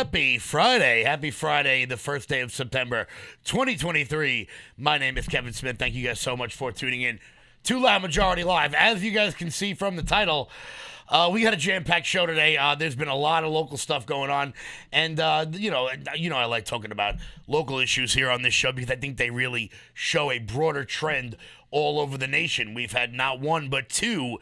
Happy Friday. Happy Friday, the first day of September 2023. My name is Kevin Smith. Thank you guys so much for tuning in to Loud Majority Live. As you guys can see from the title, we got a jam-packed show today. There's been a lot of local stuff going on, and you know, I like talking about local issues here on this show because I think they really show a broader trend all over the nation. We've had not one but two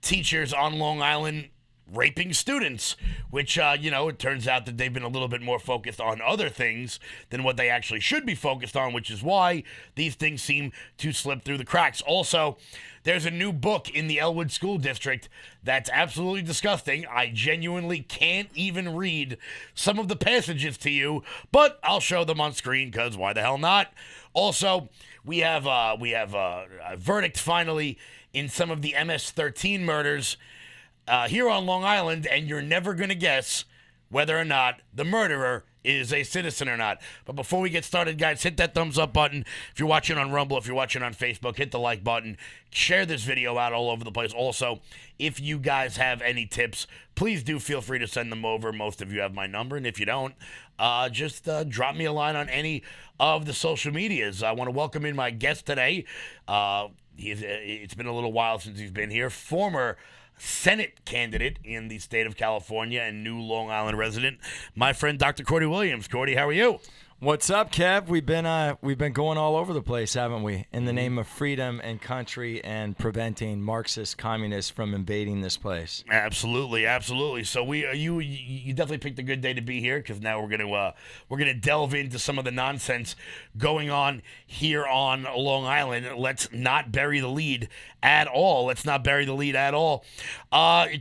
teachers on Long Island raping students, which, it turns out that they've been a little bit more focused on other things than what they actually should be focused on, which is why these things seem to slip through the cracks. Also, there's a new book in the Elwood School District that's absolutely disgusting. I genuinely can't even read some of the passages to you, but I'll show them on screen because why the hell not? Also, we have a verdict finally in some of the MS-13 murders here on Long Island, and you're never going to guess whether or not the murderer is a citizen or not. But before we get started, guys, hit that thumbs up button. If you're watching on Rumble, if you're watching on Facebook, hit the like button. Share this video out all over the place. Also, if you guys have any tips, please do feel free to send them over. Most of you have my number, and if you don't, just drop me a line on any of the social medias. I want to welcome in my guest today. It's been a little while since he's been here. Former Senate candidate in the state of California and new Long Island resident, my friend Dr. Cordy Williams. Cordy, how are you? What's up, Kev? We've been going all over the place, haven't we? In the name of freedom and country and preventing Marxist communists from invading this place. Absolutely, absolutely. So you definitely picked a good day to be here because now we're gonna delve into some of the nonsense going on here on Long Island. Let's not bury the lead at all. It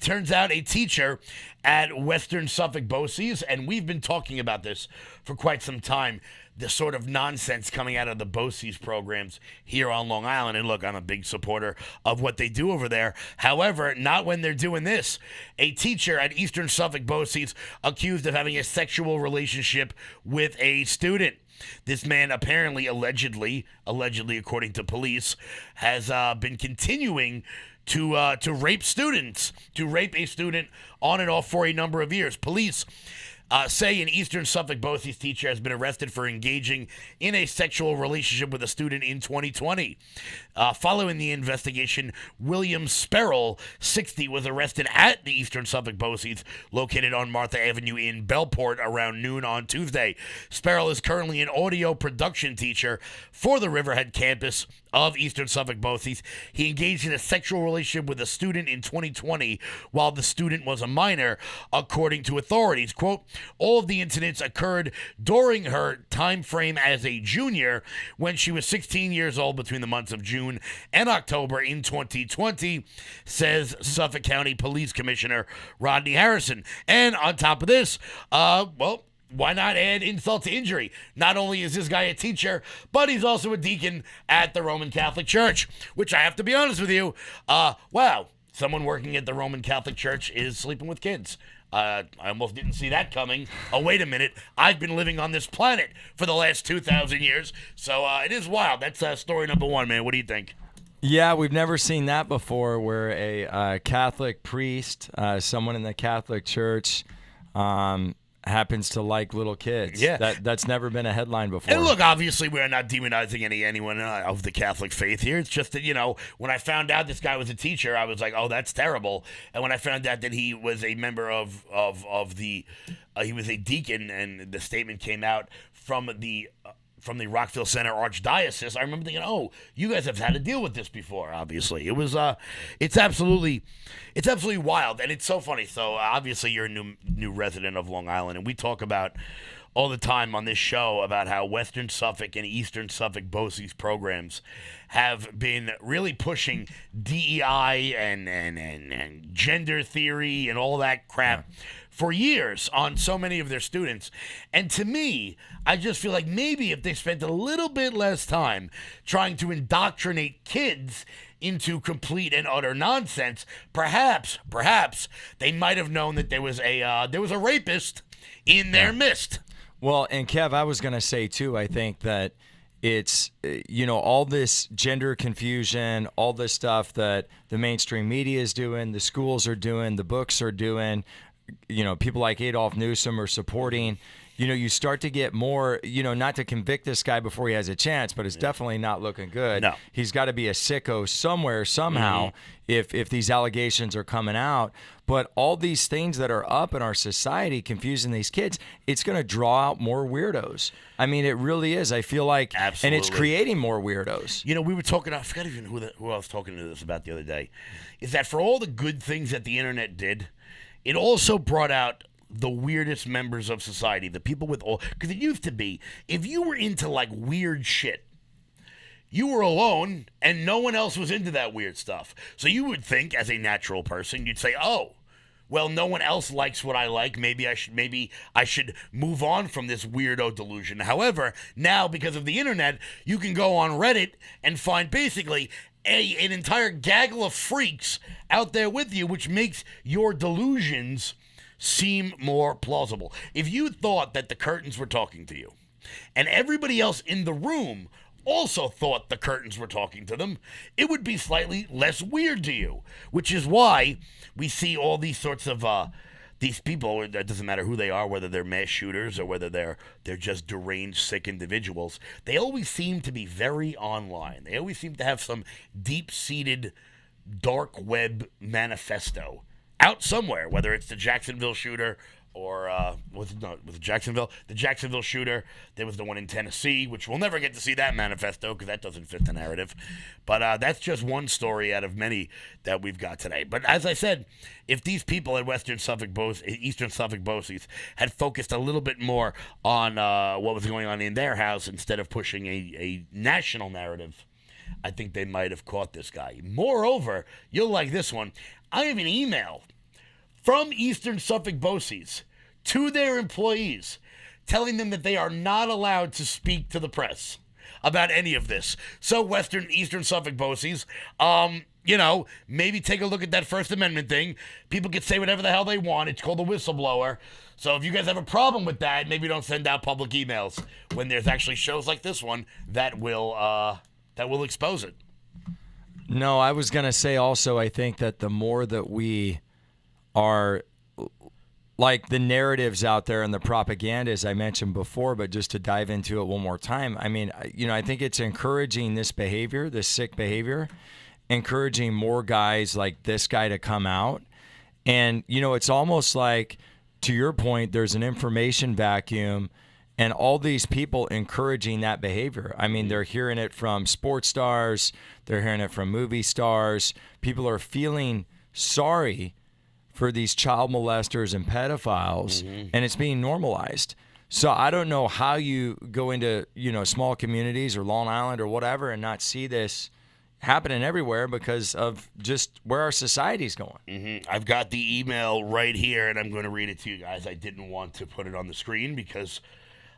turns out a teacher at Western Suffolk Boces, and we've been talking about this for quite some time, the sort of nonsense coming out of the Boces programs here on Long Island. And look, I'm a big supporter of what they do over there. However, not when they're doing this. A teacher at Eastern Suffolk Boces accused of having a sexual relationship with a student. This man apparently, allegedly, according to police, has been continuing to rape students, to rape a student on and off for a number of years. Police say an Eastern Suffolk Boces teacher has been arrested for engaging in a sexual relationship with a student in 2020. Following the investigation, William Sperrell, 60, was arrested at the Eastern Suffolk Boces, located on Martha Avenue in Bellport, around noon on Tuesday. Sperrell is currently an audio production teacher for the Riverhead campus of Eastern Suffolk Boces. He engaged in a sexual relationship with a student in 2020 while the student was a minor, according to authorities. Quote, all of the incidents occurred during her time frame as a junior when she was 16 years old between the months of June and October in 2020, says Suffolk County Police Commissioner Rodney Harrison. And on top of this, why not add insult to injury? Not only is this guy a teacher, but he's also a deacon at the Roman Catholic Church, which I have to be honest with you, wow, someone working at the Roman Catholic Church is sleeping with kids. I almost didn't see that coming. Oh, wait a minute. I've been living on this planet for the last 2,000 years, so it is wild. That's story number one, man. What do you think? Yeah, we've never seen that before, where a Catholic priest, someone in the Catholic Church, happens to like little kids. Yeah. That's never been a headline before. And look, obviously we're not demonizing anyone of the Catholic faith here. It's just that, when I found out this guy was a teacher, I was like, oh, that's terrible. And when I found out that he was a member of the, he was a deacon, and the statement came out from the Rockville Center Archdiocese, I remember thinking, oh, you guys have had to deal with this before, obviously. It was, it's absolutely wild, and it's so funny. So, obviously, you're a new resident of Long Island, and we talk about all the time on this show about how Western Suffolk and Eastern Suffolk Boces programs have been really pushing DEI and gender theory and all that crap for years on so many of their students. And to me, I just feel like maybe if they spent a little bit less time trying to indoctrinate kids into complete and utter nonsense, perhaps they might have known that there was a rapist in their midst. Well, and Kev, I was going to say too, I think that it's, all this gender confusion, all this stuff that the mainstream media is doing, the schools are doing, the books are doing, people like Adolf Newsom are supporting, you start to get more, not to convict this guy before he has a chance, but it's definitely not looking good. No. He's got to be a sicko somewhere, somehow, if these allegations are coming out. But all these things that are up in our society confusing these kids, it's going to draw out more weirdos. I mean, it really is. I feel like, Absolutely. and it's creating more weirdos. We were talking, I forgot even who I was talking to this about the other day, is that for all the good things that the internet did, it also brought out the weirdest members of society, the people with all, because it used to be, if you were into like weird shit, you were alone and no one else was into that weird stuff. So you would think, as a natural person, you'd say, oh, well, no one else likes what I like. Maybe I should move on from this weirdo delusion. However, now because of the internet, you can go on Reddit and find basically an entire gaggle of freaks out there with you, which makes your delusions seem more plausible. If you thought that the curtains were talking to you and everybody else in the room also thought the curtains were talking to them, it would be slightly less weird to you, which is why we see all these sorts of these people. It doesn't matter who they are, whether they're mass shooters or whether they're just deranged, sick individuals. They always seem to be very online. They always seem to have some deep-seated dark web manifesto out somewhere, whether it's the Jacksonville shooter or was it Jacksonville? The Jacksonville shooter. There was the one in Tennessee, which we'll never get to see that manifesto because that doesn't fit the narrative. But that's just one story out of many that we've got today. But as I said, if these people at Eastern Suffolk Boces had focused a little bit more on what was going on in their house instead of pushing a national narrative, I think they might have caught this guy. Moreover, you'll like this one. I have an email from Eastern Suffolk Boces to their employees telling them that they are not allowed to speak to the press about any of this. So Eastern Suffolk Boces, maybe take a look at that First Amendment thing. People can say whatever the hell they want. It's called a whistleblower. So if you guys have a problem with that, maybe don't send out public emails when there's actually shows like this one that will expose it. No, I was going to say also, I think that the more that we are like the narratives out there and the propaganda, as I mentioned before, but just to dive into it one more time, I mean, I think it's encouraging this behavior, this sick behavior, encouraging more guys like this guy to come out. And, it's almost like, to your point, there's an information vacuum and all these people encouraging that behavior. I mean, they're hearing it from sports stars. They're hearing it from movie stars. People are feeling sorry for these child molesters and pedophiles, and it's being normalized. So I don't know how you go into, small communities or Long Island or whatever and not see this happening everywhere because of just where our society's going. I've got the email right here, and I'm going to read it to you guys. I didn't want to put it on the screen because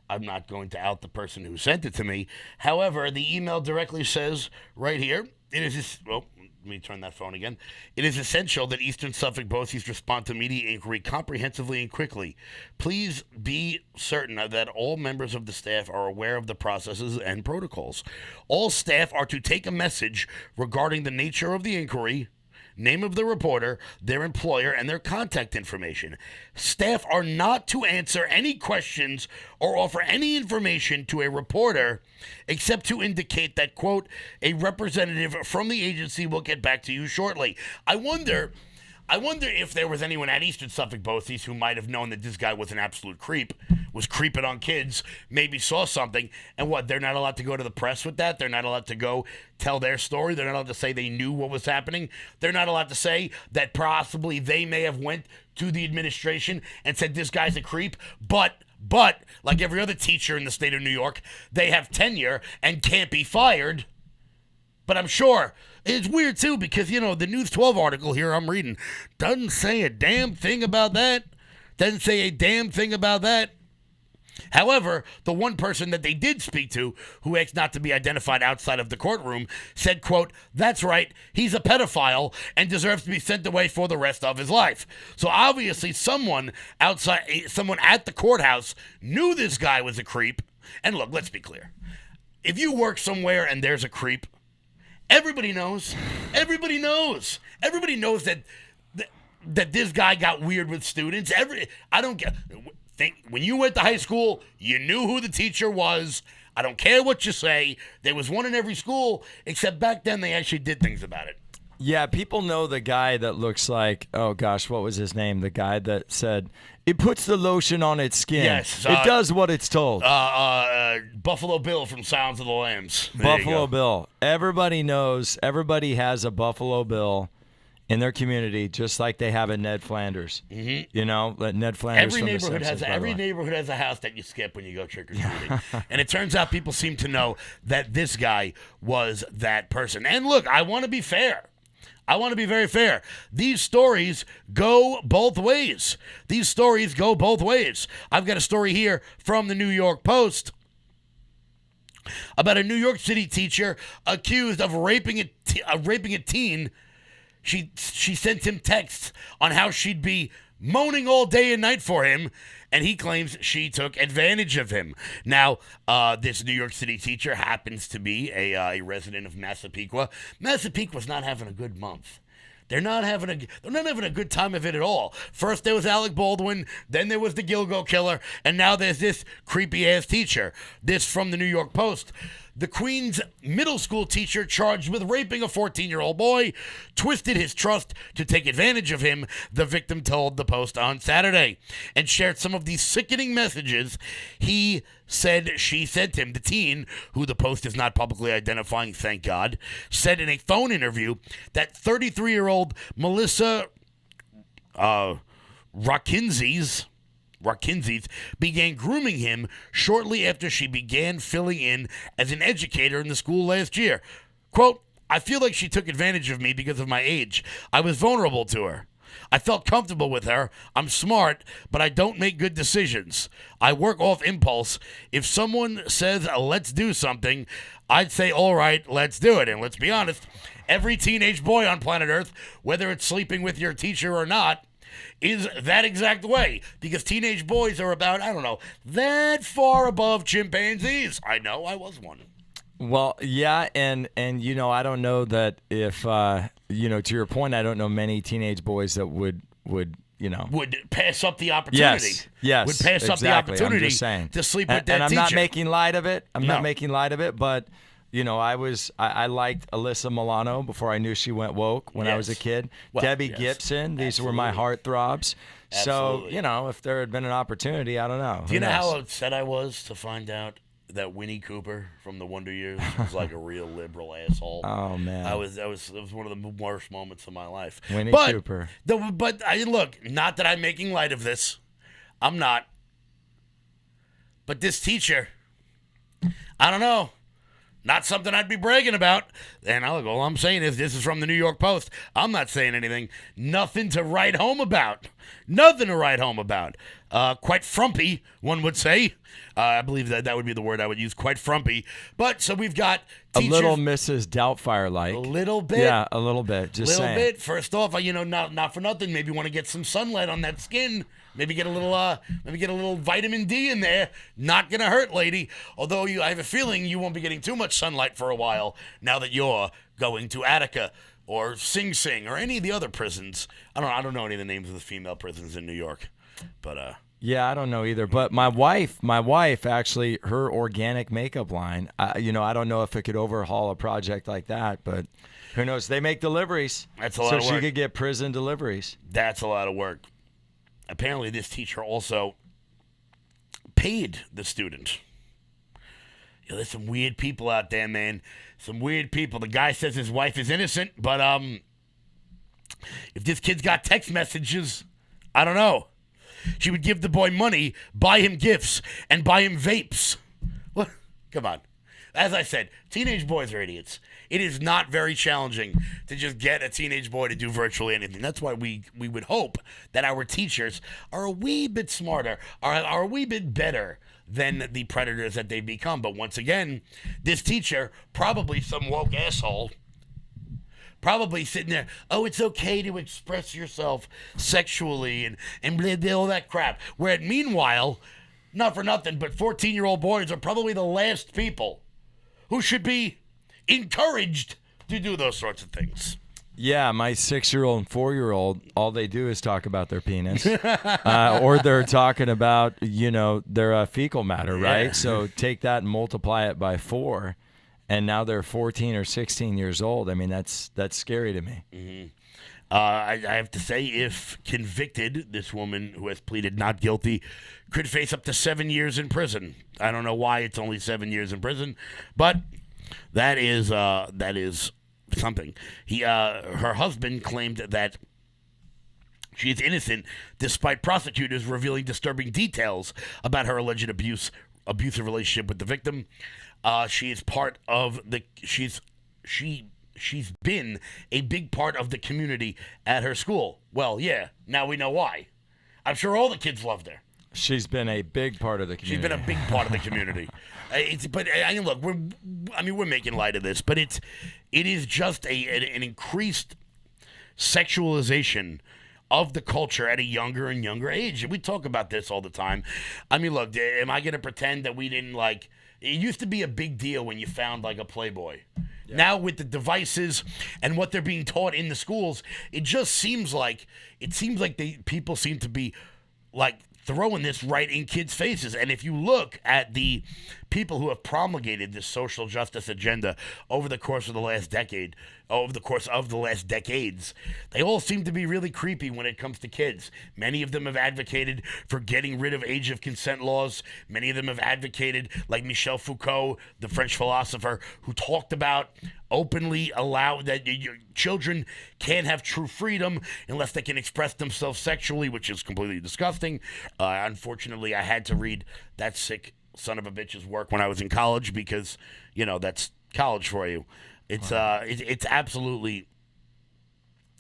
I'm not going to out the person who sent it to me. However, the email directly says right here, let me turn that phone again. It is essential that Eastern Suffolk Boces respond to media inquiry comprehensively and quickly. Please be certain that all members of the staff are aware of the processes and protocols. All staff are to take a message regarding the nature of the inquiry, name of the reporter, their employer, and their contact information. Staff are not to answer any questions or offer any information to a reporter except to indicate that, quote, a representative from the agency will get back to you shortly. I wonder if there was anyone at Eastern Suffolk Boces who might have known that this guy was an absolute creep, was creeping on kids, maybe saw something, and they're not allowed to go to the press with that? They're not allowed to go tell their story? They're not allowed to say they knew what was happening? They're not allowed to say that possibly they may have went to the administration and said this guy's a creep, but like every other teacher in the state of New York, they have tenure and can't be fired. But I'm sure it's weird, too, because, the News 12 article here I'm reading doesn't say a damn thing about that. Doesn't say a damn thing about that. However, the one person that they did speak to, who asked not to be identified outside of the courtroom, said, quote, that's right, he's a pedophile and deserves to be sent away for the rest of his life. So obviously someone at the courthouse knew this guy was a creep. And look, let's be clear. If you work somewhere and there's a creep, everybody knows. Everybody knows. Everybody knows that that this guy got weird with students. I don't get. When you went to high school, you knew who the teacher was. I don't care what you say. There was one in every school, except back then they actually did things about it. Yeah, people know the guy that looks like, oh gosh, what was his name? The guy that said, it puts the lotion on its skin. Yes. It does what it's told. Buffalo Bill from Sounds of the Lambs. There Buffalo Bill. Everybody knows, everybody has a Buffalo Bill in their community, just like they have a Ned Flanders. Mm-hmm. You know, Ned Flanders. Every neighborhood has a house that you skip when you go trick or treating, and it turns out people seem to know that this guy was that person. And look, I want to be fair. I want to be very fair. These stories go both ways. I've got a story here from the New York Post about a New York City teacher accused of raping a teen. She sent him texts on how she'd be moaning all day and night for him, and he claims she took advantage of him. Now, this New York City teacher happens to be a resident of Massapequa. Massapequa's not having a good month. They're not having a good time of it at all. First there was Alec Baldwin, then there was the Gilgo killer, and now there's this creepy ass teacher. This from the New York Post. The Queens middle school teacher charged with raping a 14-year-old boy twisted his trust to take advantage of him, the victim told the Post on Saturday, and shared some of these sickening messages he said she sent him. The teen, who the Post is not publicly identifying, thank God, said in a phone interview that 33-year-old Melissa Rakinzis began grooming him shortly after she began filling in as an educator in the school last year. Quote, I feel like she took advantage of me because of my age. I was vulnerable to her. I felt comfortable with her. I'm smart, but I don't make good decisions. I work off impulse. If someone says, let's do something, I'd say, all right, let's do it. And let's be honest, every teenage boy on planet Earth, whether it's sleeping with your teacher or not, is that exact way, because teenage boys are about, I don't know, that far above chimpanzees. I know, I was one. Well, yeah, and you know, I don't know that if, you know, to your point, I don't know many teenage boys that would pass up the opportunity. Yes, would pass up the opportunity to sleep with that and I'm teacher. not making light of it. I'm No. not making light of it, but you know, I liked Alyssa Milano before I knew she went woke when I was a kid. Well, Debbie yes. Gibson, these Absolutely. were my heartthrobs. So, Absolutely. you know, if there had been an opportunity, I don't know. Do Who you know knows? how upset I was to find out that Winnie Cooper from the Wonder Years was like a real liberal asshole? Oh man, It was one of the worst moments of my life. Winnie but, Cooper. Look, not that I'm making light of this. I'm not. But this teacher, I don't know. Not something I'd be bragging about. And all I'm saying is this is from the New York Post. I'm not saying anything. Nothing to write home about. Quite frumpy, one would say. I believe that would be the word I would use, quite frumpy. But so we've got teachers. A little Mrs. Doubtfire-like. A little bit. Yeah, a little bit. Just saying. Bit. First off, not for nothing. Maybe you want to get some sunlight on that skin. Maybe get a little vitamin D in there. Not gonna hurt, lady. Although I have a feeling you won't be getting too much sunlight for a while now that you're going to Attica or Sing Sing or any of the other prisons. I don't know any of the names of the female prisons in New York, but Yeah, I don't know either. But my wife actually, her organic makeup line. I don't know if it could overhaul a project like that, but who knows? They make deliveries. That's a lot of So work. she could get prison deliveries. That's a lot of work. Apparently, this teacher also paid the student. There's some weird people out there, man. Some weird people. The guy says his wife is innocent, but if this kid's got text messages, I don't know. She would give the boy money, buy him gifts, and buy him vapes. What? Come on. As I said, teenage boys are idiots. It is not very challenging to just get a teenage boy to do virtually anything. That's why we would hope that our teachers are a wee bit smarter, are a wee bit better than the predators that they've become. But once again, this teacher, probably some woke asshole, probably sitting there, oh, it's okay to express yourself sexually and blah, blah, all that crap. Where meanwhile, not for nothing, but 14-year-old boys are probably the last people who should be encouraged to do those sorts of things. Yeah, my 6-year-old and 4-year-old, all they do is talk about their penis, or they're talking about, their fecal matter, right? Yeah. So take that and multiply it by 4, and now they're 14 or 16 years old. I mean, that's scary to me. I have to say, if convicted, this woman who has pleaded not guilty could face up to 7 years in prison. I don't know why it's only 7 years in prison, but that is something. Her husband claimed that she is innocent, despite prosecutors revealing disturbing details about her alleged abusive relationship with the victim. She is part of the. She's been a big part of the community at her school. Well, yeah. Now we know why. I'm sure all the kids loved her. She's been a big part of the community. She's been a big part of the community. Look, we're making light of this, but it is just an increased sexualization of the culture at a younger and younger age. We talk about this all the time. I mean, look, am I going to pretend that we didn't it used to be a big deal when you found like a Playboy. Yeah. Now with the devices and what they're being taught in the schools, it just seems like people seem to be like throwing this right in kids' faces. And if you look at the people who have promulgated this social justice agenda over the course of the last decades, they all seem to be really creepy when it comes to kids. Many of them have advocated for getting rid of age of consent laws. Many of them have advocated, like Michel Foucault, the French philosopher, who talked about openly allow that your children can't have true freedom unless they can express themselves sexually, which is completely disgusting. Unfortunately, I had to read that sick son of a bitch's work when I was in college because, that's college for you. It's absolutely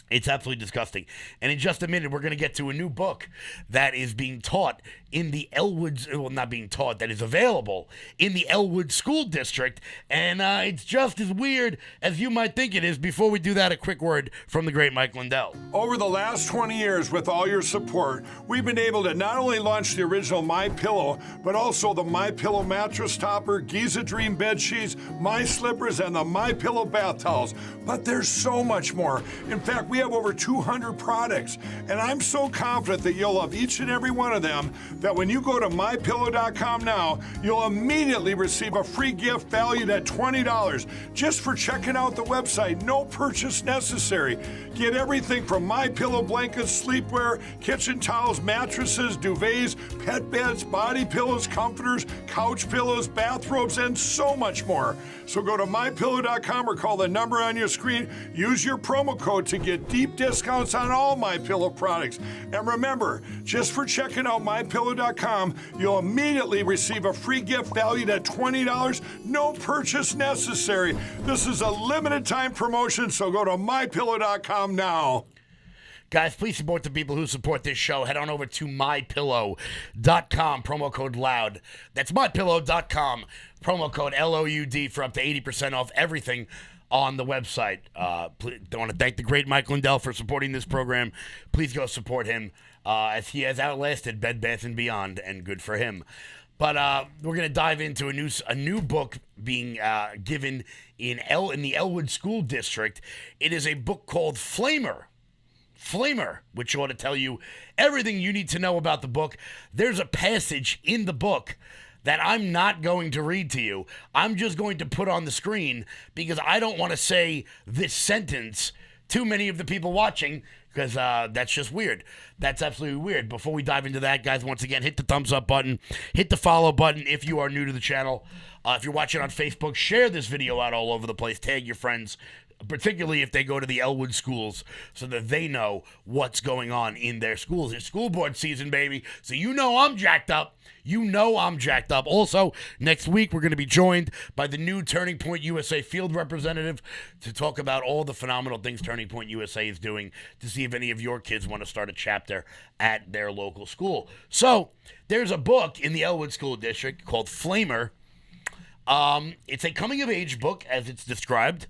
disgusting. And in just a minute, we're going to get to a new book that is being taught in the Elwood, not being taught, that is available in the Elwood School District. And it's just as weird as you might think it is. Before we do that, a quick word from the great Mike Lindell. Over the last 20 years, with all your support, we've been able to not only launch the original MyPillow, but also the MyPillow mattress topper, Giza Dream bed sheets, My Slippers, and the MyPillow bath towels. But there's so much more. In fact, we have over 200 products, and I'm so confident that you'll love each and every one of them that when you go to mypillow.com now, you'll immediately receive a free gift valued at $20 just for checking out the website. No purchase necessary. Get everything from MyPillow blankets, sleepwear, kitchen towels, mattresses, duvets, pet beds, body pillows, comforters, couch pillows, bathrobes, and so much more. So go to mypillow.com or call the number on your screen. Use your promo code to get deep discounts on all MyPillow products. And remember, just for checking out mypillow.com, you'll immediately receive a free gift valued at $20. No purchase necessary. This is a limited time promotion, so go to mypillow.com now. Guys, please support the people who support this show. Head on over to mypillow.com, promo code LOUD. That's mypillow.com, promo code LOUD for up to 80% off everything on the website. I want to thank the great Mike Lindell for supporting this program. Please go support him as he has outlasted Bed Bath & Beyond, and good for him. But we're going to dive into a new book being given in the Elwood School District. It is a book called Flamer, which ought to tell you everything you need to know about the book. There's a passage in the book that I'm not going to read to you. I'm just going to put on the screen because I don't want to say this sentence to many of the people watching because that's just weird. That's absolutely weird. Before we dive into that, guys, once again, hit the thumbs up button, hit the follow button if you are new to the channel. If you're watching on Facebook, share this video out all over the place. Tag your friends, particularly if they go to the Elwood schools, so that they know what's going on in their schools. It's school board season, baby. So I'm jacked up. Also, next week, we're going to be joined by the new Turning Point USA field representative to talk about all the phenomenal things Turning Point USA is doing to see if any of your kids want to start a chapter at their local school. So there's a book in the Elwood School District called Flamer. It's a coming-of-age book, as it's described.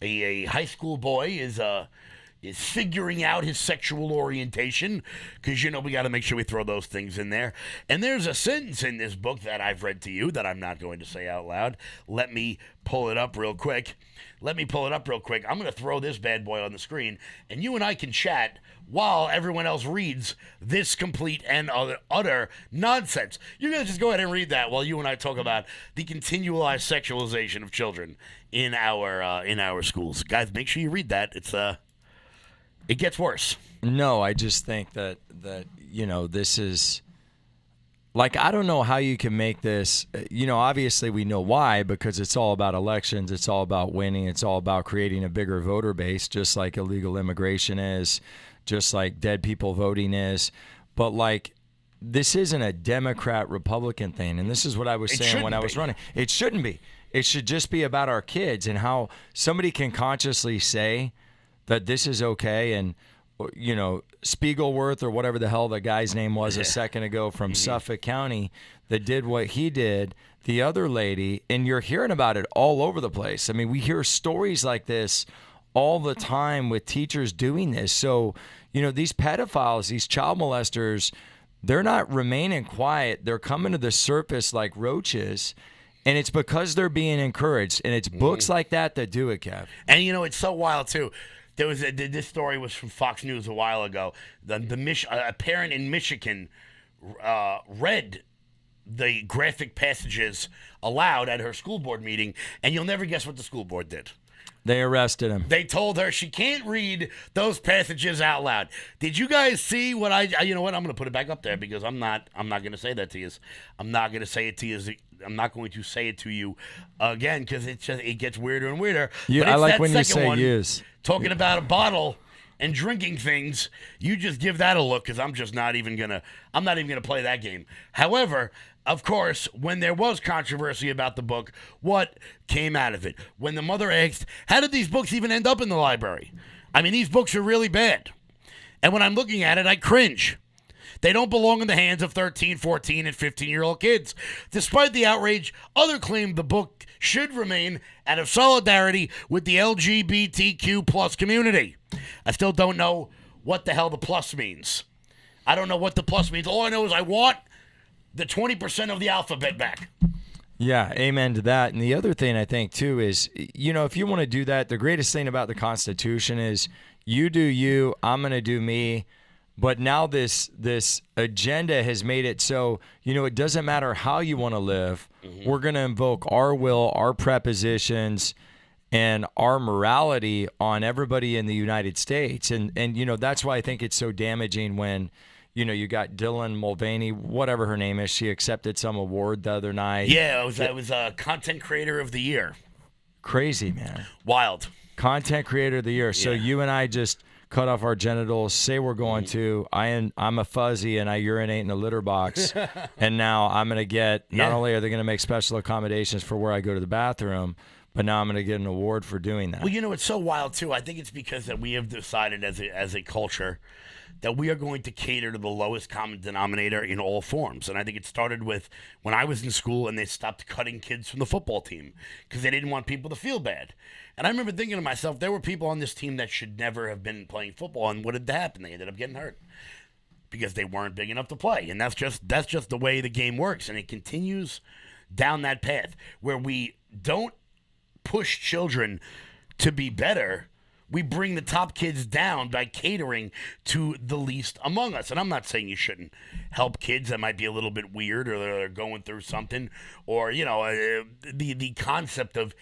A high school boy is is figuring out his sexual orientation, because, we got to make sure we throw those things in there. And there's a sentence in this book that I've read to you that I'm not going to say out loud. Let me pull it up real quick. I'm going to throw this bad boy on the screen, and you and I can chat while everyone else reads this complete and utter nonsense. You're going to just go ahead and read that while you and I talk about the continualized sexualization of children in our schools. Guys, make sure you read that. It gets worse. No, I just think that this is like, I don't know how you can make this, obviously we know why, because it's all about elections, it's all about winning, it's all about creating a bigger voter base, just like illegal immigration is, just like dead people voting is. But like, this isn't a Democrat-Republican thing, and this is what I was saying when I was running. It shouldn't be. It should just be about our kids and how somebody can consciously say that this is okay. And, Spiegelworth or whatever the hell the guy's name was a second ago from Suffolk County that did what he did, the other lady, and you're hearing about it all over the place. I mean, we hear stories like this all the time with teachers doing this. So, these pedophiles, these child molesters, they're not remaining quiet. They're coming to the surface like roaches. And it's because they're being encouraged. And it's books like that do it, Kev. And, it's so wild, too. This story was from Fox News a while ago. A parent in Michigan read the graphic passages aloud at her school board meeting, and you'll never guess what the school board did. They arrested him. They told her she can't read those passages out loud. Did you guys see what you know what? I'm going to put it back up there because I'm not going to say that to you. I'm not going to say it to you. I'm not going to say it to you again because it gets weirder and weirder. I like when you say use. Talking about a bottle and drinking things, you just give that a look because I'm not even gonna play that game. However, of course, when there was controversy about the book, what came out of it? When the mother asked, how did these books even end up in the library? I mean, these books are really bad. And when I'm looking at it, I cringe. They don't belong in the hands of 13, 14, and 15-year-old kids. Despite the outrage, others claim the book should remain out of solidarity with the LGBTQ plus community. I still don't know what the hell the plus means. I don't know what the plus means. All I know is I want the 20% of the alphabet back. Yeah, amen to that. And the other thing I think, too, is, if you want to do that, the greatest thing about the Constitution is you do you, I'm going to do me. But now this agenda has made it so, it doesn't matter how you want to live. Mm-hmm. We're going to invoke our will, our prepositions, and our morality on everybody in the United States. And that's why I think it's so damaging when, you got Dylan Mulvaney, whatever her name is. She accepted some award the other night. Yeah, it was Content Creator of the Year. Crazy, man. Wild. Content Creator of the Year. So you and I just cut off our genitals, say we're going to. I'm a fuzzy and I urinate in a litter box. And now I'm going to get, not only are they going to make special accommodations for where I go to the bathroom, but now I'm going to get an award for doing that. Well, it's so wild, too. I think it's because that we have decided as a culture that we are going to cater to the lowest common denominator in all forms. And I think it started with when I was in school and they stopped cutting kids from the football team because they didn't want people to feel bad. And I remember thinking to myself, there were people on this team that should never have been playing football. And what did happen? They ended up getting hurt because they weren't big enough to play. And that's just the way the game works. And it continues down that path where we don't push children to be better. We bring the top kids down by catering to the least among us. And I'm not saying you shouldn't help kids that might be a little bit weird or they're going through something or, the concept of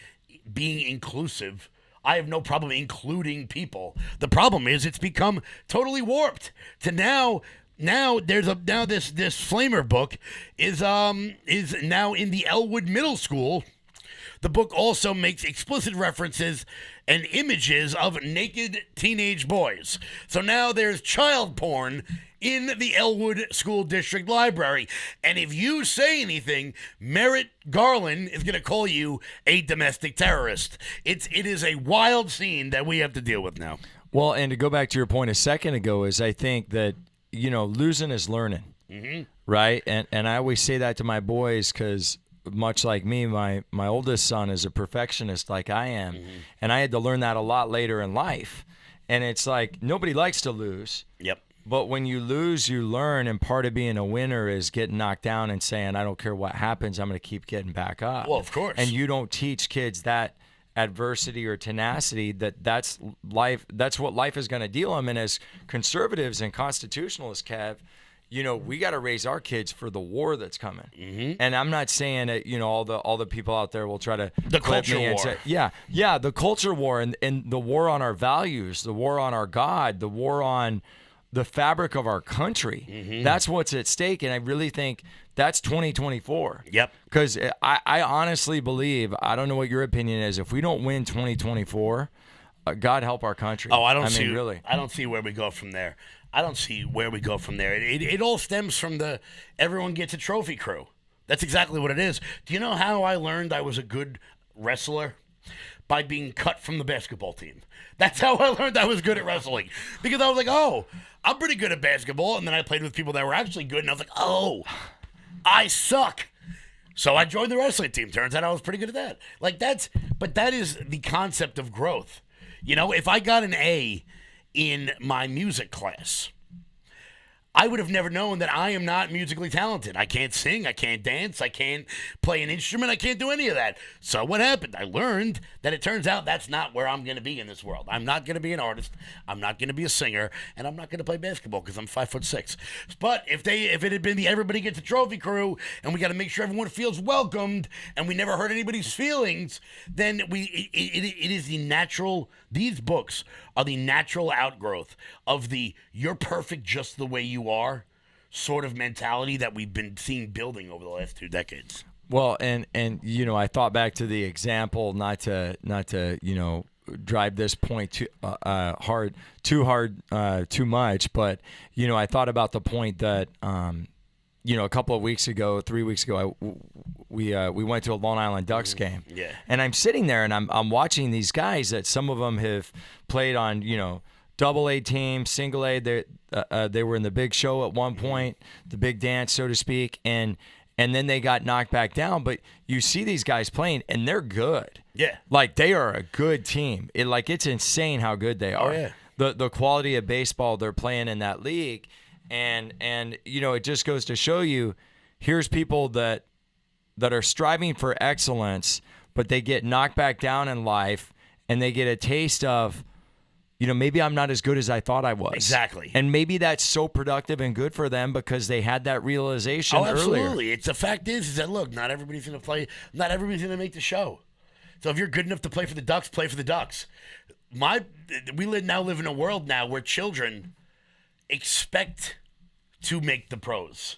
being inclusive. I have no problem including people. The problem is it's become totally warped to now this Flamer book is now in the Elwood Middle School. The book also makes explicit references and images of naked teenage boys. So now there's child porn in the Elwood School District Library. And if you say anything, Merrick Garland is going to call you a domestic terrorist. It is a wild scene that we have to deal with now. Well, and to go back to your point a second ago is I think that, losing is learning, right? And I always say that to my boys because much like me, my oldest son is a perfectionist like I am. And I had to learn that a lot later in life. And it's like nobody likes to lose. Yep. But when you lose, you learn, and part of being a winner is getting knocked down and saying, I don't care what happens, I'm going to keep getting back up. Well, of course. And you don't teach kids that adversity or tenacity, that's life. That's what life is going to deal them. And as conservatives and constitutionalists, Kev, we got to raise our kids for the war that's coming. Mm-hmm. And I'm not saying that, all the people out there will try to the culture me and war. say, yeah, the culture war and the war on our values, the war on our God, the war on the fabric of our country. Mm-hmm. That's what's at stake. And I really think that's 2024. Yep. Because I honestly believe, I don't know what your opinion is, if we don't win 2024, God help our country. Oh, I don't see where we go from there. It all stems from the everyone gets a trophy crew. That's exactly what it is. Do you know how I learned I was a good wrestler? By being cut from the basketball team. That's how I learned I was good at wrestling. Because I was like, oh, I'm pretty good at basketball. And then I played with people that were actually good. And I was like, oh, I suck. So I joined the wrestling team. Turns out I was pretty good at that. But that is the concept of growth. If I got an A in my music class, I would have never known that I am not musically talented. I can't sing, I can't dance, I can't play an instrument, I can't do any of that. So what happened? I learned that it turns out that's not where I'm going to be in this world. I'm not going to be an artist, I'm not going to be a singer, and I'm not going to play basketball because I'm 5'6". But if it had been the everybody gets a trophy crew, and we got to make sure everyone feels welcomed, and we never hurt anybody's feelings, then it is the natural. These books are the natural outgrowth of the "you're perfect just the way you are" sort of mentality that we've been seeing building over the last 2 decades. Well, and I thought back to the example, not to drive this point too hard, too much, but I thought about the point that a couple of weeks ago, 3 weeks ago, we went to a Long Island Ducks game. Yeah. And I'm sitting there and I'm watching these guys that some of them have played on, double A team, single A. They were in the big show at one point, the big dance, so to speak, and then they got knocked back down. But you see these guys playing, and they're good. Yeah, like they are a good team. It's insane how good they are. Oh, yeah. The quality of baseball they're playing in that league, and it just goes to show you, here's people that are striving for excellence, but they get knocked back down in life, and they get a taste of, maybe I'm not as good as I thought I was. Exactly. And maybe that's so productive and good for them because they had that realization earlier. Absolutely. The fact is that, look, not everybody's going to play. Not everybody's going to make the show. So if you're good enough to play for the Ducks, play for the Ducks. We live in a world now where children expect to make the pros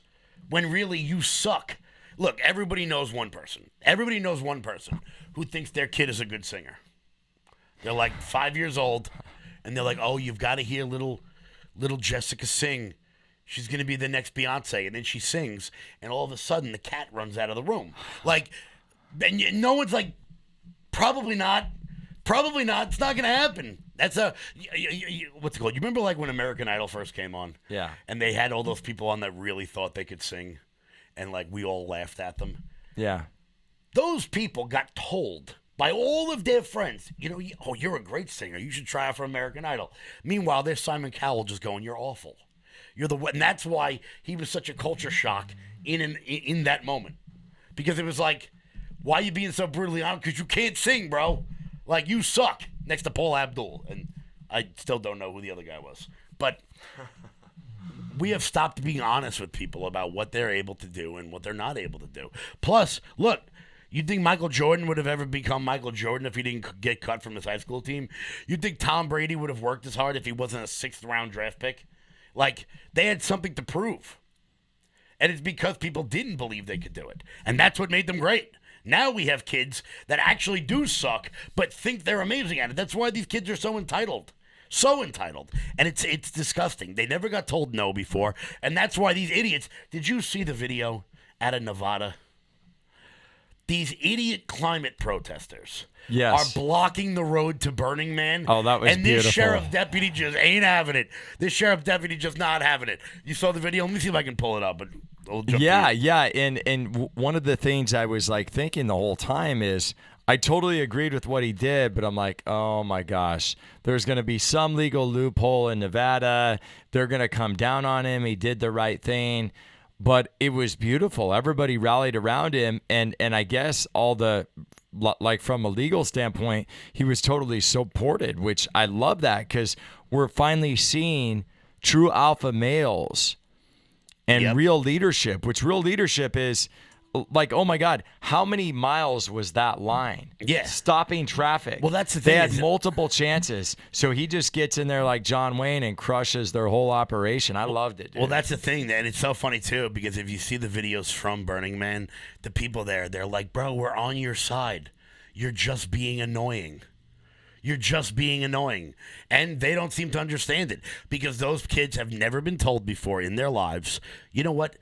when really you suck. Look, everybody knows one person. Everybody knows one person who thinks their kid is a good singer. They're like 5 years old. And they're like, oh, you've got to hear little Jessica sing. She's going to be the next Beyonce. And then she sings, and all of a sudden the cat runs out of the room. Like, and no one's like, probably not. Probably not. It's not going to happen. That's what's it called? You remember like when American Idol first came on? Yeah. And they had all those people on that really thought they could sing, and like we all laughed at them. Yeah. Those people got told by all of their friends, oh, you're a great singer. You should try out for American Idol. Meanwhile, there's Simon Cowell just going, you're awful. And that's why he was such a culture shock in that moment. Because it was like, why are you being so brutally honest? Because you can't sing, bro. Like, you suck. Next to Paul Abdul. And I still don't know who the other guy was. But we have stopped being honest with people about what they're able to do and what they're not able to do. Plus, look, you think Michael Jordan would have ever become Michael Jordan if he didn't get cut from his high school team? You think Tom Brady would have worked as hard if he wasn't a 6th-round draft pick? Like, they had something to prove. And it's because people didn't believe they could do it. And that's what made them great. Now we have kids that actually do suck, but think they're amazing at it. That's why these kids are so entitled. So entitled. And it's disgusting. They never got told no before. And that's why these idiots... Did you see the video out of Nevada? these idiot climate protesters Yes. are blocking the road to Burning Man. Oh, that was and this beautiful. sheriff deputy just ain't having it. This sheriff deputy just not having it. You saw the video? Let me see if I can pull it up. But Yeah. And one of the things I was like thinking the whole time is I totally agreed with what he did, but I'm like, oh my gosh, there's going to be some legal loophole in Nevada. They're going to come down on him. He did the right thing. But it was beautiful. Everybody rallied around him, and I guess all the, like from a legal standpoint, he was totally supported, which I love that because we're finally seeing true alpha males and real leadership, which real leadership is like, oh my God, how many miles was that line? Yeah. Stopping traffic. Well, that's the thing. They had multiple chances. So he just gets in there like John Wayne and crushes their whole operation. I loved it, dude. Well, that's the thing, and it's so funny too, because if you see the videos from Burning Man, the people there, they're like, bro, we're on your side. You're just being annoying. You're just being annoying. And they don't seem to understand it because those kids have never been told before in their lives, you know what?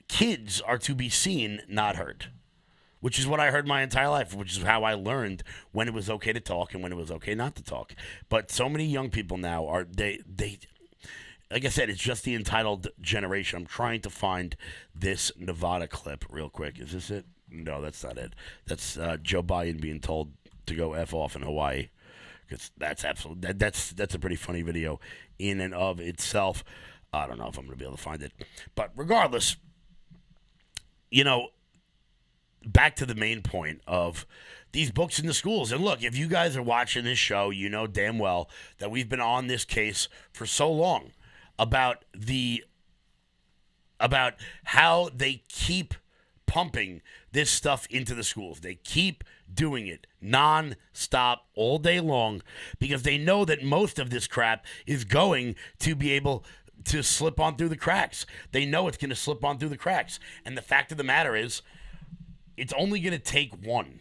Kids are to be seen, not heard, which is what I heard my entire life, which is how I learned when it was okay to talk and when it was okay not to talk. But so many young people now are, they like I said, it's just the entitled generation. I'm trying to find this Nevada clip real quick. Is this it? No, that's not it. That's Joe Biden being told to go F off in Hawaii. Because that's absolutely, that's a pretty funny video in and of itself. I don't know if I'm going to be able to find it. But regardless, you know, back to the main point of these books in the schools. And look, if you guys are watching this show, you know damn well that we've been on this case for so long about how they keep pumping this stuff into the schools. They keep doing it non-stop all day long because they know that most of this crap is going to be able to slip on through the cracks. They know it's going to slip on through the cracks. And the fact of the matter is, it's only going to take one.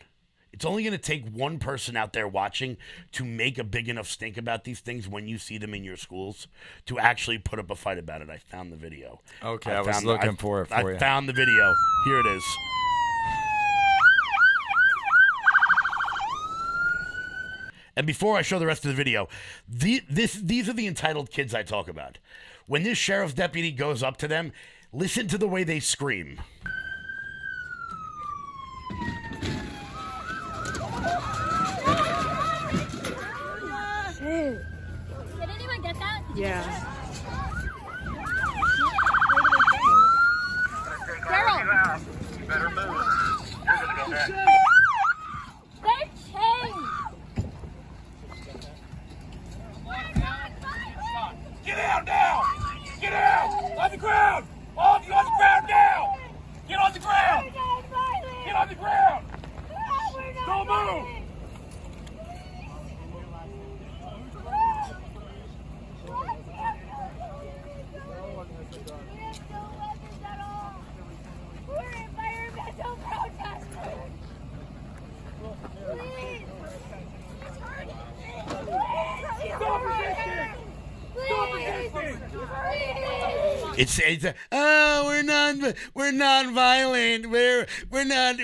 It's only going to take one person out there watching to make a big enough stink about these things when you see them in your schools to actually put up a fight about it. I found the video. Okay, I was looking for it for you. I found the video. Here it is. And before I show the rest of the video, these are the entitled kids I talk about. When this sheriff's deputy goes up to them, listen to the way they scream. Did anyone get that? Yeah. Daryl! You better move. You're gonna go back. They're chained! Get out now! Get out! On the ground! All of you on the ground now! Get on the ground! Get on the ground! Don't move! We're environmental protesters! Please! Stop resisting! Stop resisting! It's we're non-violent. We're not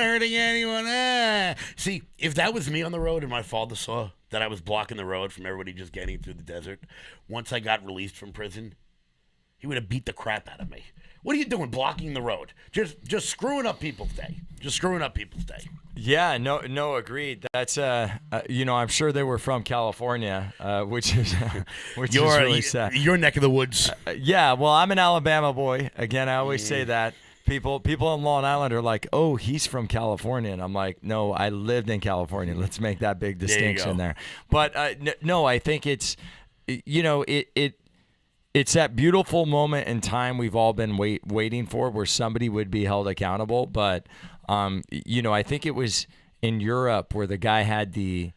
hurting anyone. See, if that was me on the road and my father saw that I was blocking the road from everybody just getting through the desert, once I got released from prison, he would have beat the crap out of me. What are you doing blocking the road? Just screwing up people's day. Just screwing up people's day. Yeah, no, agreed. That's I'm sure they were from California, which is really sad. Your neck of the woods. Yeah, well, I'm an Alabama boy. Again, I always say that. People on Long Island are like, "Oh, he's from California," and I'm like, "No, I lived in California." Let's make that big distinction there. But no, I think it's, it's that beautiful moment in time we've all been waiting for, where somebody would be held accountable. But I think it was in Europe where the guy had the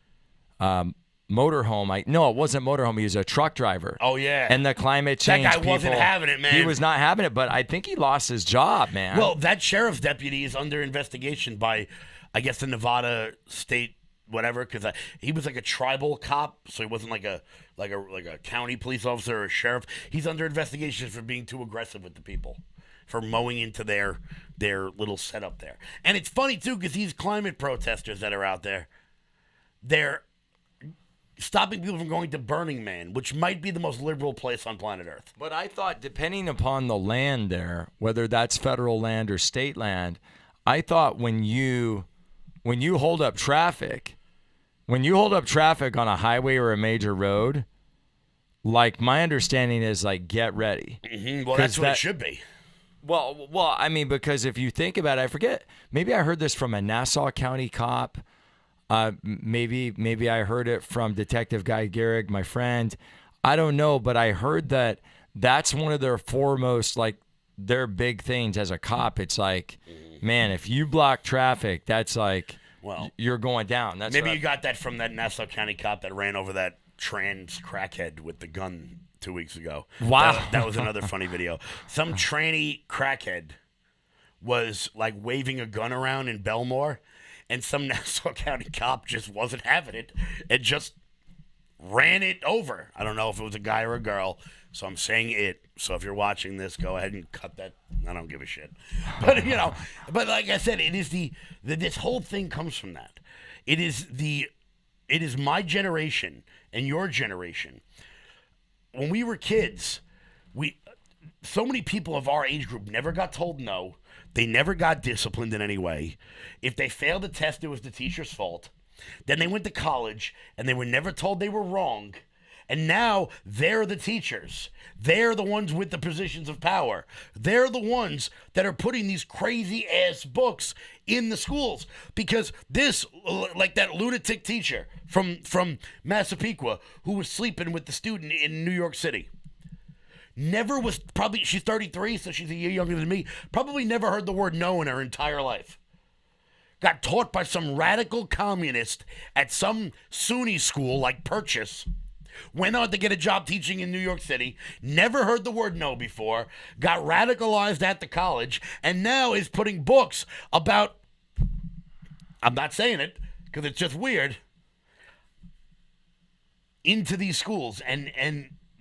motorhome. No, it wasn't motorhome. He was a truck driver. Oh, yeah. And the climate change That guy wasn't having it, man. He was not having it, but I think he lost his job, man. Well, that sheriff's deputy is under investigation by, I guess, the Nevada state whatever, because he was like a tribal cop, so he wasn't like a county police officer or a sheriff. He's under investigation for being too aggressive with the people. for mowing into their little setup there. And it's funny too because these climate protesters that are out there, they're stopping people from going to Burning Man, which might be the most liberal place on planet Earth. But I thought, depending upon the land there, whether that's federal land or state land, I thought when you hold up traffic, on a highway or a major road, like my understanding is like get ready. Mm-hmm. Well, that's what it should be. Well, I mean, because if you think about it, I forget. Maybe I heard this from a Nassau County cop. Maybe I heard it from Detective Guy Gehrig, my friend. I don't know, but I heard that that's one of their foremost, like, their big things as a cop. It's like, man, if you block traffic, that's like, well, you're going down. That's maybe you got that from that Nassau County cop that ran over that trans crackhead with the gun 2 weeks ago. Wow. That was another funny video. Some tranny crackhead was, like, waving a gun around in Belmore, and some Nassau County cop just wasn't having it and just ran it over. I don't know if it was a guy or a girl, so I'm saying it. So if you're watching this, go ahead and cut that. I don't give a shit. But, but like I said, it is this whole thing comes from that. It is my generation and your generation. When we were kids, so many people of our age group never got told no. They never got disciplined in any way. If they failed a test, it was the teacher's fault. Then they went to college, and they were never told they were wrong. And now they're the teachers. They're the ones with the positions of power. They're the ones that are putting these crazy-ass books in the schools. Because this, like that lunatic teacher from Massapequa who was sleeping with the student in New York City. She's 33, so she's a year younger than me, probably never heard the word no in her entire life. Got taught by some radical communist at some SUNY school like Purchase, went on to get a job teaching in New York City, never heard the word no before, got radicalized at the college, and now is putting books about, I'm not saying it because it's just weird, into these schools. And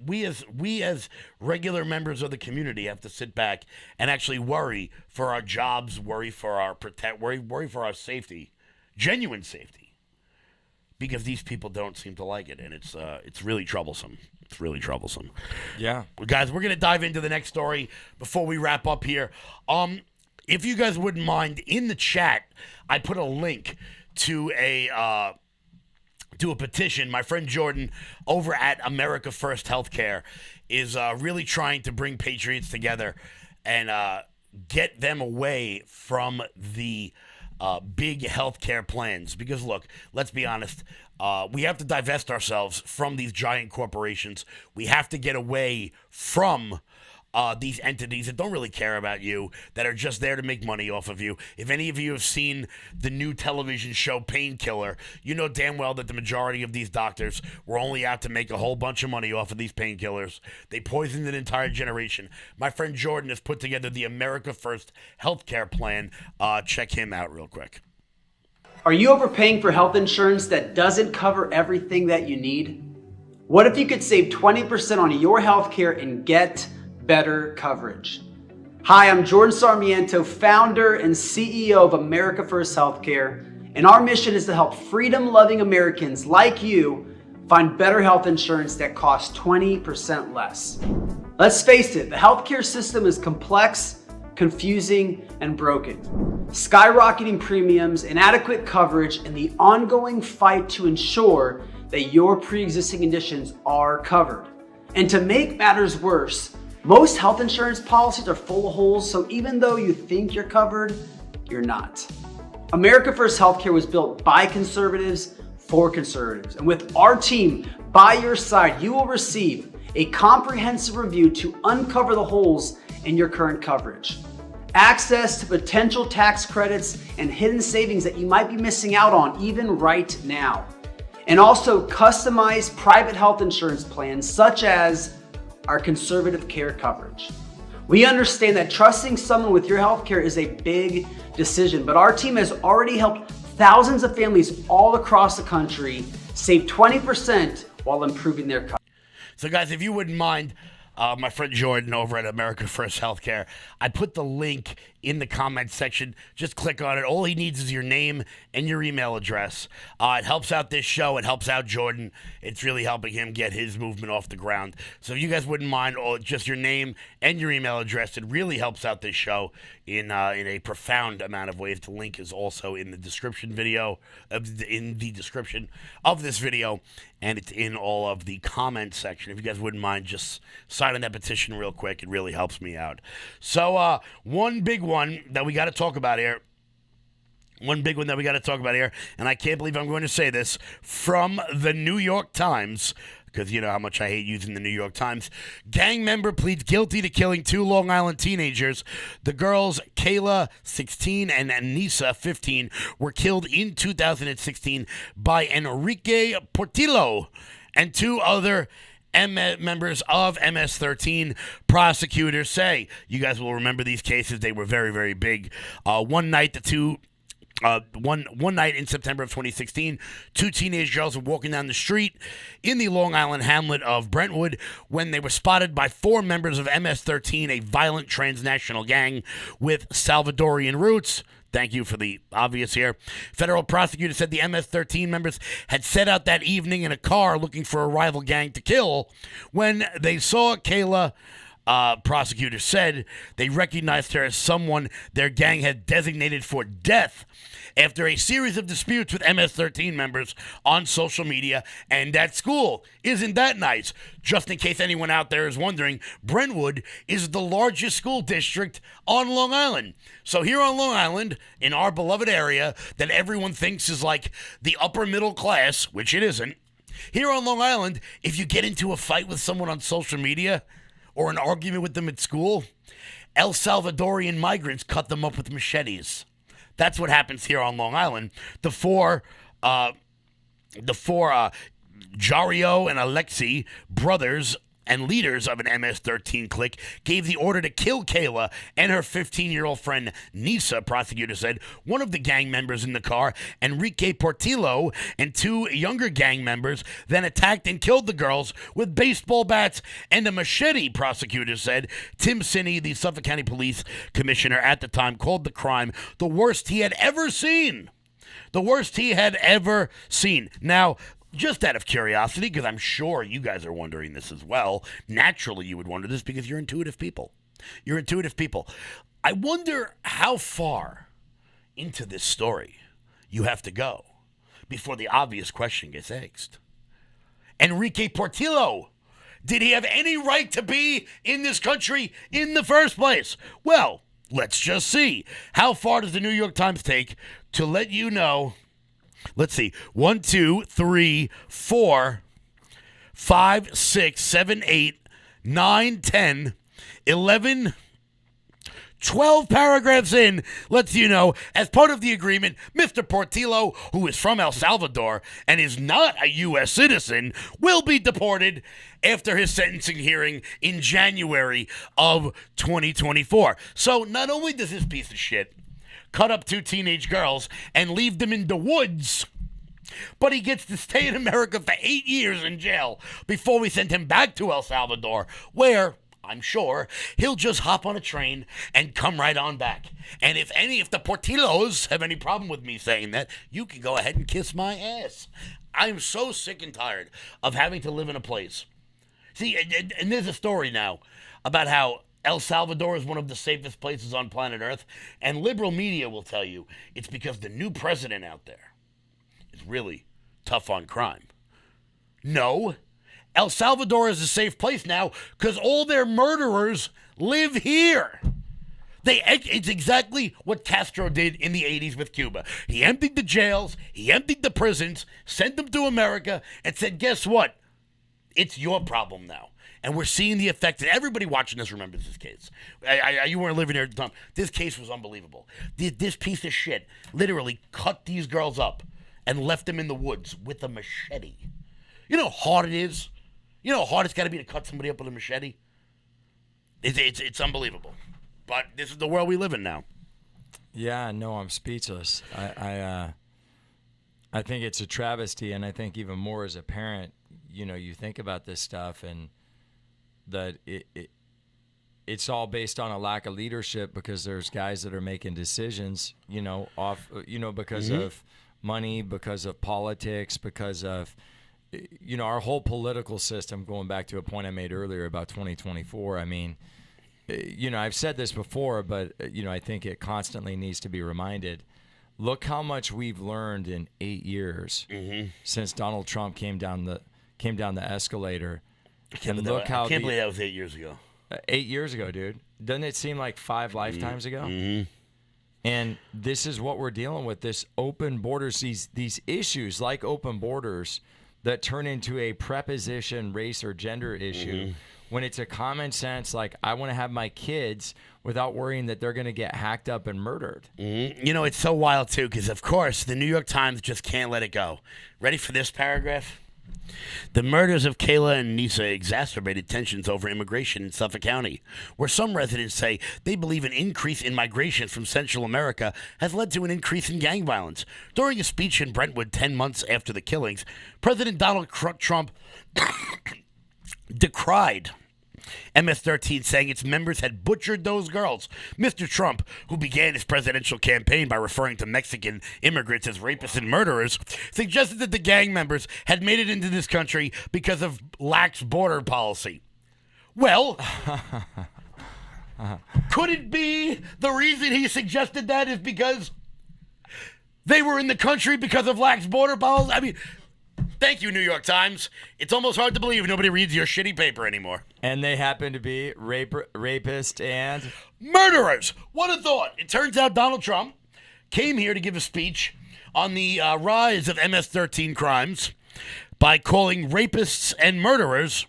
we as regular members of the community have to sit back and actually worry for our jobs, worry for our worry for our safety, genuine safety, because these people don't seem to like it, and it's really troublesome. It's really troublesome. Yeah, well, guys, we're gonna dive into the next story before we wrap up here. If you guys wouldn't mind, in the chat, I put a link to a petition. My friend Jordan over at America First Healthcare is really trying to bring patriots together and get them away from the big healthcare plans. Because look, let's be honest, we have to divest ourselves from these giant corporations. We have to get away from these entities that don't really care about you, that are just there to make money off of you. If any of you have seen the new television show Painkiller, you know damn well that the majority of these doctors were only out to make a whole bunch of money off of these painkillers. They poisoned an entire generation. My friend Jordan has put together the America First healthcare plan. Check him out real quick. Are you overpaying for health insurance that doesn't cover everything that you need? What if you could save 20% on your healthcare and get better coverage? Hi, I'm Jordan Sarmiento, founder and CEO of America First Healthcare, and our mission is to help freedom-loving Americans like you find better health insurance that costs 20% less. Let's face it, the healthcare system is complex, confusing, and broken. Skyrocketing premiums, inadequate coverage, and the ongoing fight to ensure that your pre-existing conditions are covered. And to make matters worse, most health insurance policies are full of holes, so even though you think you're covered, you're not. America First Healthcare was built by conservatives for conservatives. And with our team by your side, you will receive a comprehensive review to uncover the holes in your current coverage, access to potential tax credits and hidden savings that you might be missing out on even right now, and also customized private health insurance plans such as our conservative care coverage. We understand that trusting someone with your healthcare is a big decision, but our team has already helped thousands of families all across the country save 20% while improving their coverage. So guys, if you wouldn't mind, my friend Jordan over at America First Healthcare. I put the link in the comment section. Just click on it. All he needs is your name and your email address. It helps out this show. It helps out Jordan. It's really helping him get his movement off the ground. So if you guys wouldn't mind, just your name and your email address, it really helps out this show in a profound amount of ways. The link is also in the description description of this video, and it's in all of the comment section. If you guys wouldn't mind just signing that petition real quick, it really helps me out. So one big one that we got to talk about here, and I can't believe I'm going to say this, from the New York Times, because you know how much I hate using the New York Times. Gang member pleads guilty to killing 2 Long Island teenagers. The girls, Kayla, 16, and Nisa, 15, were killed in 2016 by Enrique Portillo and 2 other members of MS-13. Prosecutors say, you guys will remember these cases. They were very, very big. One night in September of 2016, 2 teenage girls were walking down the street in the Long Island hamlet of Brentwood when they were spotted by 4 members of MS-13, a violent transnational gang with Salvadorian roots. Thank you for the obvious here. Federal prosecutors said the MS-13 members had set out that evening in a car looking for a rival gang to kill. When they saw Kayla, prosecutors said they recognized her as someone their gang had designated for death after a series of disputes with MS-13 members on social media and at school. Isn't that nice? Just in case anyone out there is wondering, Brentwood is the largest school district on Long Island. So here on Long Island, in our beloved area that everyone thinks is like the upper middle class, which it isn't, here on Long Island, if you get into a fight with someone on social media or an argument with them at school, El Salvadorian migrants cut them up with machetes. That's what happens here on Long Island. The four Jario and Alexei, brothers and leaders of an MS-13 clique, gave the order to kill Kayla and her 15-year-old friend Nisa, prosecutors said. One of the gang members in the car, Enrique Portillo, and 2 younger gang members then attacked and killed the girls with baseball bats and a machete, prosecutors said. Tim Sinney, the Suffolk County Police Commissioner at the time, called the crime the worst he had ever seen. The worst he had ever seen. Now, just out of curiosity, because I'm sure you guys are wondering this as well. Naturally, you would wonder this because you're intuitive people. I wonder how far into this story you have to go before the obvious question gets asked. Enrique Portillo, did he have any right to be in this country in the first place? Well, let's just see. How far does the New York Times take to let you know? Let's see. 1, 2, 3, 4, 5, 6, 7, 8, 9, 10, 11, 12 paragraphs in, lets you know, as part of the agreement, Mr. Portillo, who is from El Salvador and is not a U.S. citizen, will be deported after his sentencing hearing in January of 2024. So not only does this piece of shit cut up 2 teenage girls and leave them in the woods, but he gets to stay in America for 8 years in jail before we send him back to El Salvador, where I'm sure he'll just hop on a train and come right on back. And if the Portillos have any problem with me saying that, you can go ahead and kiss my ass. I'm so sick and tired of having to live in a place. See, and there's a story now about how El Salvador is one of the safest places on planet Earth, and liberal media will tell you it's because the new president out there is really tough on crime. No, El Salvador is a safe place now because all their murderers live here. It's exactly what Castro did in the 80s with Cuba. He emptied the jails, he emptied the prisons, sent them to America, and said, guess what? It's your problem now. And we're seeing the effect. And everybody watching this remembers this case. You weren't living here at the time. This case was unbelievable. This piece of shit literally cut these girls up and left them in the woods with a machete. You know how hard it is? You know how hard it's got to be to cut somebody up with a machete? It's unbelievable. But this is the world we live in now. Yeah, no, I'm speechless. I think it's a travesty, and I think even more as a parent, you know, you think about this stuff, and that it's all based on a lack of leadership because there's guys that are making decisions, because of money, because of politics, because of, our whole political system, going back to a point I made earlier about 2024. I mean, I've said this before, but, I think it constantly needs to be reminded. Look how much we've learned in 8 years since Donald Trump came down the escalator. I can't believe that was 8 years ago. 8 years ago, dude. Doesn't it seem like 5 lifetimes ago? Mm-hmm. And this is what we're dealing with, this open borders, these issues like open borders that turn into a preposition, race, or gender issue when it's a common sense, like, I want to have my kids without worrying that they're going to get hacked up and murdered. It's so wild, too, because, of course, the New York Times just can't let it go. Ready for this paragraph? The murders of Kayla and Nisa exacerbated tensions over immigration in Suffolk County, where some residents say they believe an increase in migration from Central America has led to an increase in gang violence. During a speech in Brentwood 10 months after the killings, President Donald Trump decried MS-13, saying its members had butchered those girls. Mr. Trump, who began his presidential campaign by referring to Mexican immigrants as rapists and murderers, suggested that the gang members had made it into this country because of lax border policy. Well, could it be the reason he suggested that is because they were in the country because of lax border policy? I mean, thank you, New York Times. It's almost hard to believe nobody reads your shitty paper anymore. And they happen to be rapists and murderers. What a thought. It turns out Donald Trump came here to give a speech on the rise of MS-13 crimes by calling rapists and murderers,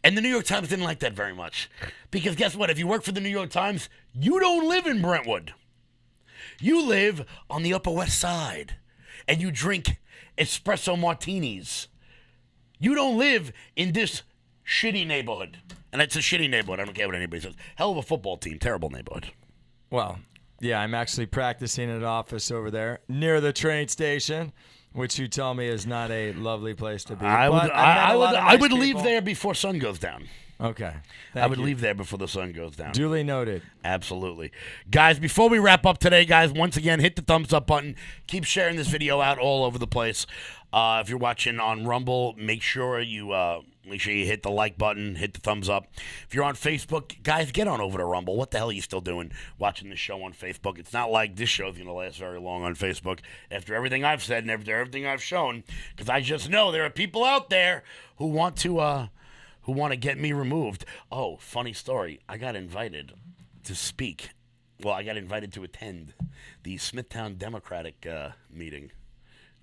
and the New York Times didn't like that very much. Because guess what? If you work for the New York Times, you don't live in Brentwood. You live on the Upper West Side. And you drink espresso martinis. You don't live in this shitty neighborhood. And it's a shitty neighborhood. I don't care what anybody says. Hell of a football team. Terrible neighborhood. Well, yeah, I'm actually practicing at an office over there near the train station, which you tell me is not a lovely place to be. I would leave there before sun goes down. Okay. I would leave there before the sun goes down. Duly noted. Absolutely. Guys, before we wrap up today, guys, once again, hit the thumbs up button. Keep sharing this video out all over the place. If you're watching on Rumble, make sure you hit the like button, hit the thumbs up. If you're on Facebook, guys, get on over to Rumble. What the hell are you still doing watching this show on Facebook? It's not like this show's going to last very long on Facebook after everything I've said and after everything I've shown, because I just know there are people out there who want to get me removed. Oh, funny story. I got invited to speak. Well, I got invited to attend the Smithtown Democratic meeting.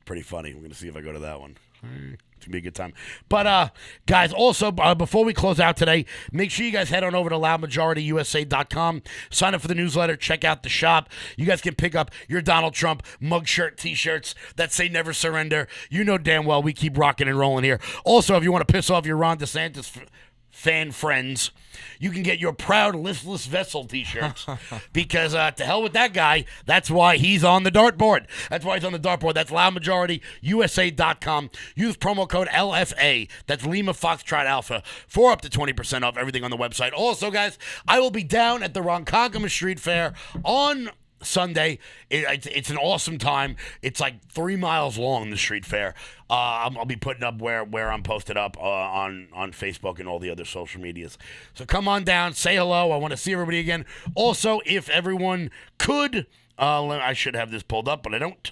Pretty funny. We're going to see if I go to that one. It's going to be a good time. But, guys, also, before we close out today, make sure you guys head on over to loudmajorityusa.com. Sign up for the newsletter. Check out the shop. You guys can pick up your Donald Trump mug shirt t-shirts that say never surrender. You know damn well we keep rocking and rolling here. Also, if you want to piss off your Ron DeSantis fan friends, you can get your proud listless vessel t-shirts because to hell with that guy. That's why he's on the dartboard. That's loudmajorityusa.com. Use promo code LFA. That's Lima Foxtrot Alpha for up to 20% off everything on the website. Also, guys, I will be down at the Ronkonkoma Street Fair on Sunday. It's an awesome time. It's like 3 miles long, the street fair. I'll be putting up where I'm posted up on Facebook and all the other social medias. So come on down, say hello. I want to see everybody again. Also, if everyone could, I should have this pulled up, but I don't.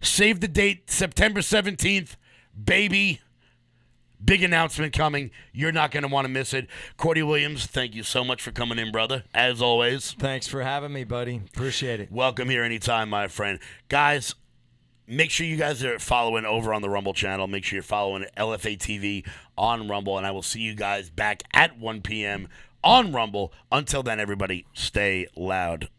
Save the date, September 17th, baby. Big announcement coming. You're not going to want to miss it. Cordy Williams, thank you so much for coming in, brother, as always. Thanks for having me, buddy. Appreciate it. Welcome here anytime, my friend. Guys, make sure you guys are following over on the Rumble channel. Make sure you're following LFA TV on Rumble, and I will see you guys back at 1 p.m. on Rumble. Until then, everybody, stay loud.